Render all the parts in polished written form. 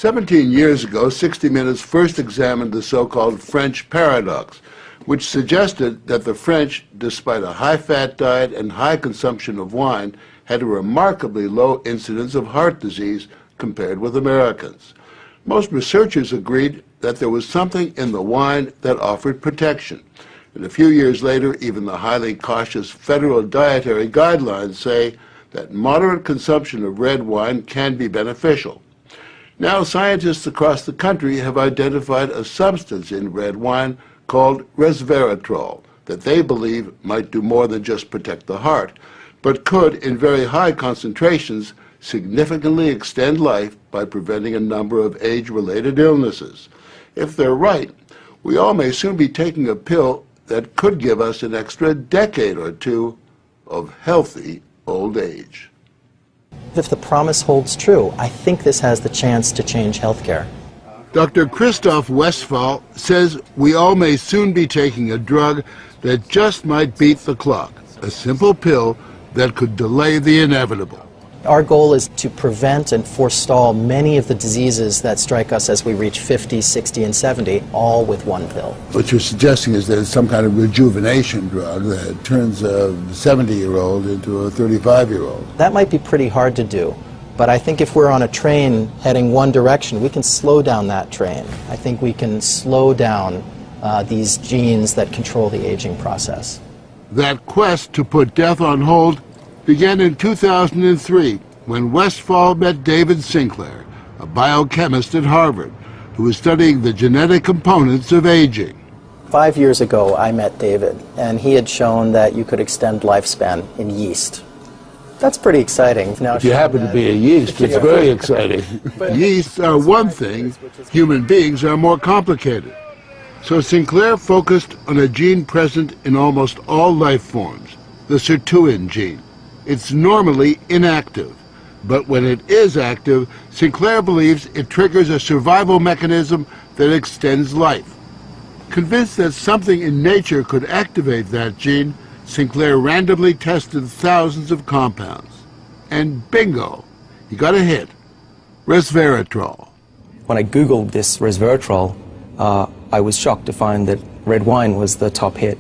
17 years ago, 60 Minutes first examined the so-called French paradox, which suggested that the French, despite a high-fat diet and high consumption of wine, had a remarkably low incidence of heart disease compared with Americans. Most researchers agreed that there was something in the wine that offered protection. And a few years later, even the highly cautious federal dietary guidelines say that moderate consumption of red wine can be beneficial. Now, scientists across the country have identified a substance in red wine called Resveratrol that they believe might do more than just protect the heart, but could, in very high concentrations, significantly extend life by preventing a number of age-related illnesses. If they're right, we all may soon be taking a pill that could give us an extra decade or two of healthy old age. If the promise holds true, I think this has the chance to change healthcare. Dr. Christoph Westphal says we all may soon be taking a drug that just might beat the clock, a simple pill that could delay the inevitable. Our goal is to prevent and forestall many of the diseases that strike us as we reach 50, 60, and 70, all with one pill. What you're suggesting is that it's some kind of rejuvenation drug that turns a 70-year-old into a 35-year-old. That might be pretty hard to do, but I think if we're on a train heading one direction, we can slow down that train. I think we can slow down these genes that control the aging process. That quest to put death on hold began in 2003 when Westphal met David Sinclair, a biochemist at Harvard, who was studying the genetic components of aging. 5 years ago, I met David, and he had shown that you could extend lifespan in yeast. That's pretty exciting. Now, if you happen to be a yeast, it's very exciting. Yeasts are one thing, human beings are more complicated. So Sinclair focused on a gene present in almost all life forms, the sirtuin gene. It's normally inactive, but when it is active, Sinclair believes it triggers a survival mechanism that extends life. Convinced that something in nature could activate that gene, Sinclair randomly tested thousands of compounds. And bingo, he got a hit, Resveratrol. When I Googled this Resveratrol, I was shocked to find that red wine was the top hit.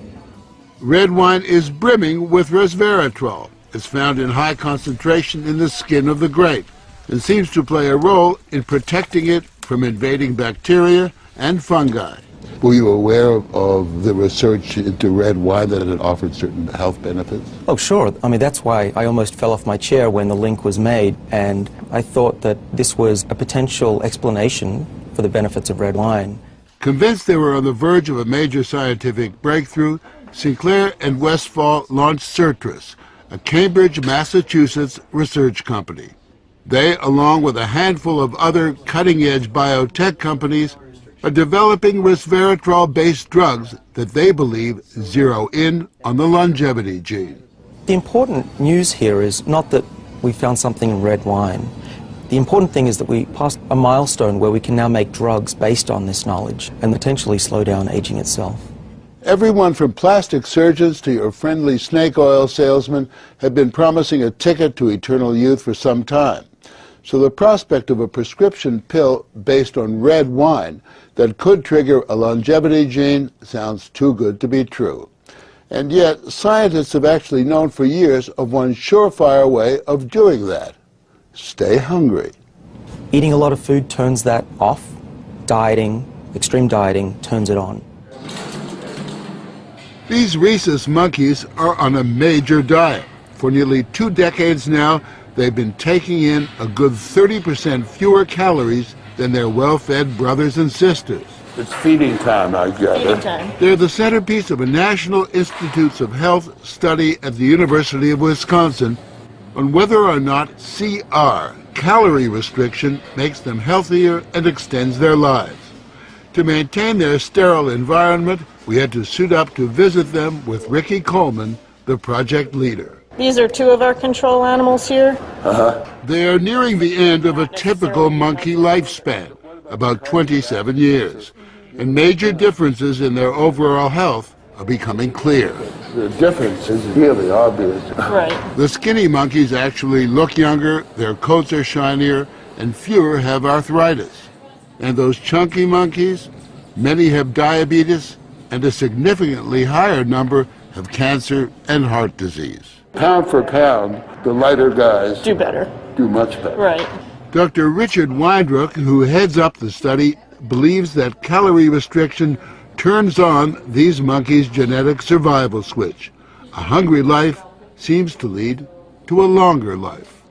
Red wine is brimming with Resveratrol. It's found in high concentration in the skin of the grape and seems to play a role in protecting it from invading bacteria and fungi. Were you aware of the research into red wine that it offered certain health benefits? Oh, sure. I mean, that's why I almost fell off my chair when the link was made, and I thought that this was a potential explanation for the benefits of red wine. Convinced they were on the verge of a major scientific breakthrough, Sinclair and Westphal launched Citrus, a Cambridge, Massachusetts research company. They, along with a handful of other cutting-edge biotech companies, are developing resveratrol-based drugs that they believe zero in on the longevity gene. The important news here is not that we found something in red wine. The important thing is that we passed a milestone where we can now make drugs based on this knowledge and potentially slow down aging itself. Everyone from plastic surgeons to your friendly snake oil salesman have been promising a ticket to eternal youth for some time. So the prospect of a prescription pill based on red wine that could trigger a longevity gene sounds too good to be true. And yet, scientists have actually known for years of one surefire way of doing that. Stay hungry. Eating a lot of food turns that off. Dieting, extreme dieting, turns it on. These rhesus monkeys are on a major diet. For nearly 2 decades now, they've been taking in a good 30% fewer calories than their well-fed brothers and sisters. It's feeding time, I guess. Feeding time. They're the centerpiece of a National Institutes of Health study at the University of Wisconsin on whether or not CR, calorie restriction, makes them healthier and extends their lives. To maintain their sterile environment, we had to suit up to visit them with Ricky Coleman, the project leader. These are 2 of our control animals here. They are nearing the end of a typical monkey lifespan, about 27 years, and major differences in their overall health are becoming clear. The difference is really obvious. Right. The skinny monkeys actually look younger, their coats are shinier, and fewer have arthritis. And those chunky monkeys, many have diabetes, and a significantly higher number have cancer and heart disease. Pound for pound, the lighter guys Do better. do much better. Right. Dr. Richard Weindruck, who heads up the study, believes that calorie restriction turns on these monkeys' genetic survival switch. A hungry life seems to lead to a longer life.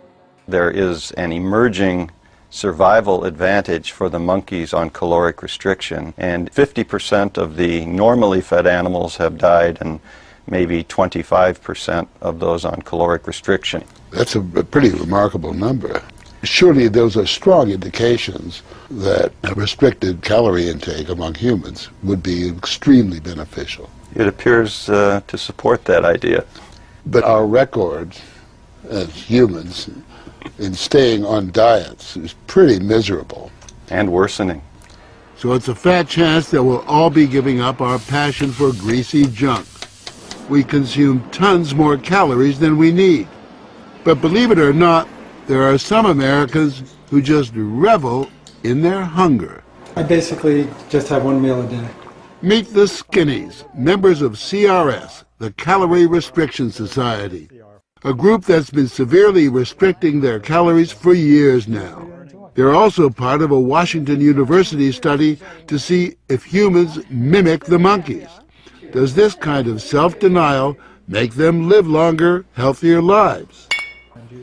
There is an emerging survival advantage for the monkeys on caloric restriction, and 50% of the normally fed animals have died, and maybe 25% of those on caloric restriction. That's a pretty remarkable number. Surely those are strong indications that a restricted calorie intake among humans would be extremely beneficial. It appears to support that idea. But our record as humans in staying on diets is pretty miserable. And worsening. So it's a fat chance that we'll all be giving up our passion for greasy junk. We consume tons more calories than we need. But believe it or not, there are some Americans who just revel in their hunger. I basically just have one meal a day. Meet the Skinnies, members of CRS, the Calorie Restriction Society, a group that's been severely restricting their calories for years now. They're also part of a Washington University study to see if humans mimic the monkeys. Does this kind of self-denial make them live longer, healthier lives?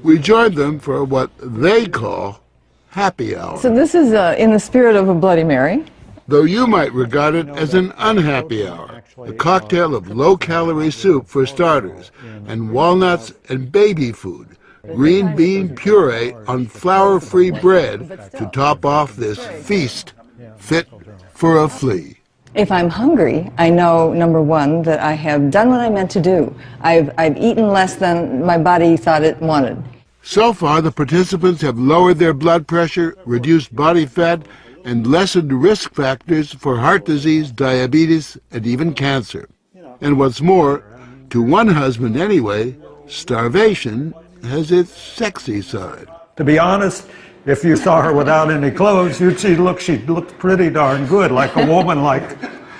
We joined them for what they call happy hour. So this is in the spirit of a Bloody Mary. Though you might regard it as an unhappy hour, a cocktail of low-calorie soup for starters, and walnuts and baby food, green bean puree on flour-free bread to top off this feast fit for a flea. If I'm hungry, I know, number one, that I have done what I meant to do. I've eaten less than my body thought it wanted. So far, the participants have lowered their blood pressure, reduced body fat, and lessened risk factors for heart disease, diabetes, and even cancer. And what's more, to one husband anyway, starvation has its sexy side. To be honest, if you saw her without any clothes, she looked pretty darn good, like a woman like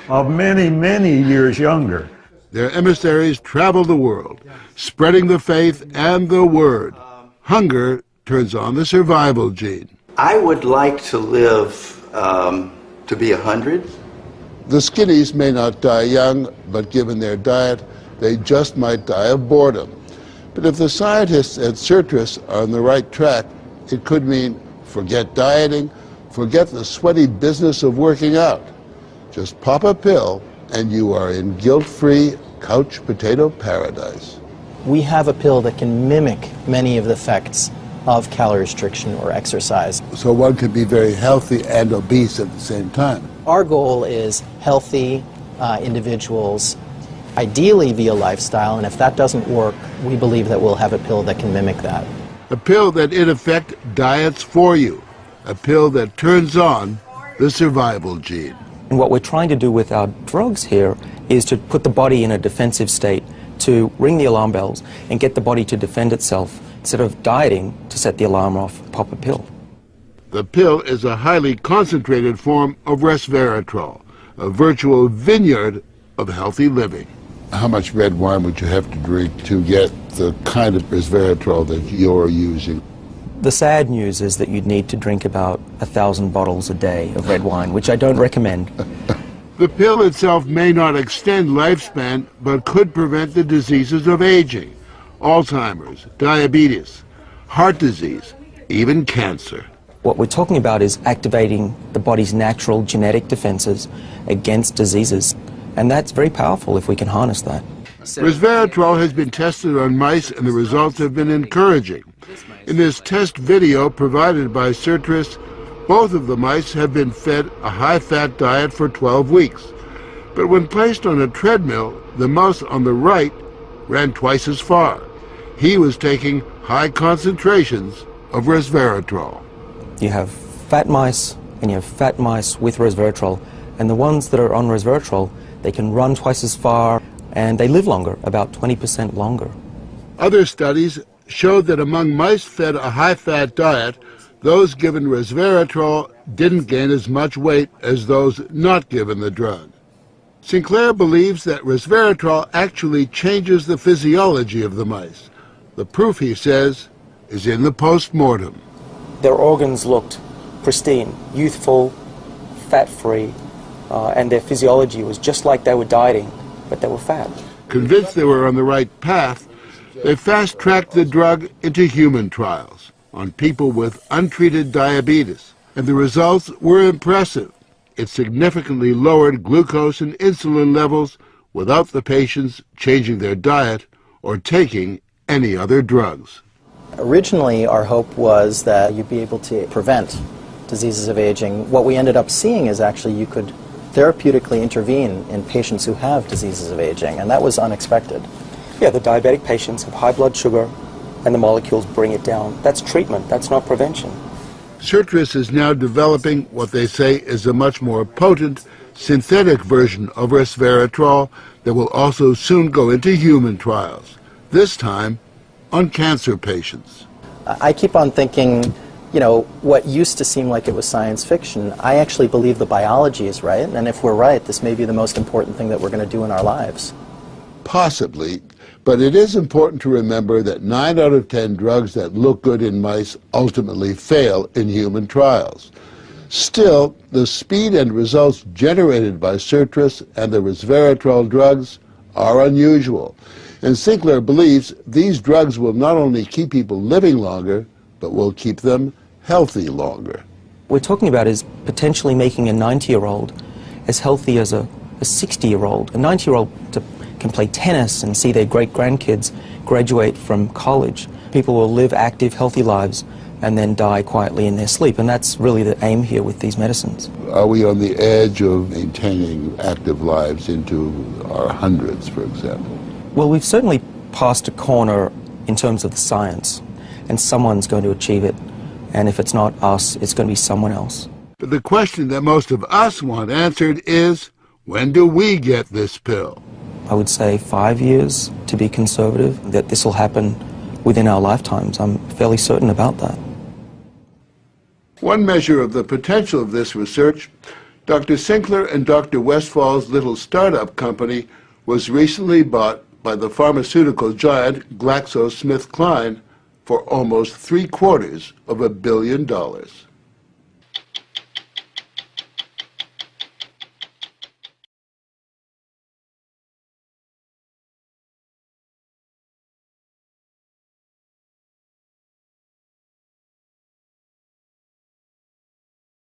of many, many years younger. Their emissaries travel the world, spreading the faith and the word. Hunger turns on the survival gene. I would like to live to be 100. The Skinnies may not die young, but given their diet, they just might die of boredom. But if the scientists at Certus are on the right track, it could mean forget dieting, forget the sweaty business of working out. Just pop a pill and you are in guilt-free couch potato paradise. We have a pill that can mimic many of the effects of calorie restriction or exercise. So one could be very healthy and obese at the same time. Our goal is healthy individuals, ideally via lifestyle, and if that doesn't work, we believe that we'll have a pill that can mimic that. A pill that in effect diets for you. A pill that turns on the survival gene. And what we're trying to do with our drugs here is to put the body in a defensive state, to ring the alarm bells and get the body to defend itself, instead of dieting to set the alarm off, pop a pill. The pill is a highly concentrated form of Resveratrol, a virtual vineyard of healthy living. How much red wine would you have to drink to get the kind of Resveratrol that you're using? The sad news is that you'd need to drink about 1,000 bottles a day of red wine, which I don't recommend. The pill itself may not extend lifespan, but could prevent the diseases of aging, Alzheimer's, diabetes, heart disease, even cancer. What we're talking about is activating the body's natural genetic defenses against diseases, and that's very powerful if we can harness that. Resveratrol has been tested on mice and the results have been encouraging. In this test video provided by Certus, both of the mice have been fed a high-fat diet for 12 weeks. But when placed on a treadmill, the mouse on the right ran twice as far. He was taking high concentrations of Resveratrol. You have fat mice and you have fat mice with Resveratrol, and the ones that are on Resveratrol, they can run twice as far and they live longer, about 20% longer. Other studies showed that among mice fed a high-fat diet, Those given resveratrol didn't gain as much weight as those not given the drug. Sinclair believes that resveratrol actually changes the physiology of the mice. The proof, he says, is in the post-mortem. Their organs looked pristine, youthful, fat-free, and their physiology was just like they were dieting, but they were fat. Convinced they were on the right path, they fast-tracked the drug into human trials on people with untreated diabetes, and the results were impressive. It significantly lowered glucose and insulin levels without the patients changing their diet or taking any other drugs. Originally, our hope was that you'd be able to prevent diseases of aging. What we ended up seeing is actually you could therapeutically intervene in patients who have diseases of aging, and that was unexpected. Yeah, the diabetic patients have high blood sugar, and the molecules bring it down. That's treatment, that's not prevention. Citrus is now developing what they say is a much more potent synthetic version of resveratrol that will also soon go into human trials, this time on cancer patients. I keep on thinking, you know, what used to seem like it was science fiction, I actually believe the biology is right, and if we're right, this may be the most important thing that we're going to do in our lives. Possibly, but it is important to remember that 9 out of 10 drugs that look good in mice ultimately fail in human trials. Still, the speed and results generated by Citrus and the resveratrol drugs are unusual, and Sinclair believes these drugs will not only keep people living longer, but will keep them healthy longer. What we're talking about is potentially making a 90-year-old as healthy as a 60-year-old. A 90-year-old can play tennis and see their great-grandkids graduate from college. People will live active, healthy lives and then die quietly in their sleep, and that's really the aim here with these medicines. Are we on the edge of maintaining active lives into our hundreds, for example? Well, we've certainly passed a corner in terms of the science, and someone's going to achieve it, and if it's not us, it's going to be someone else. But the question that most of us want answered is, when do we get this pill? I would say 5 years, to be conservative, that this will happen within our lifetimes. I'm fairly certain about that. One measure of the potential of this research, Dr. Sinclair and Dr. Westfall's little startup company was recently bought by the pharmaceutical giant GlaxoSmithKline for almost $750 million.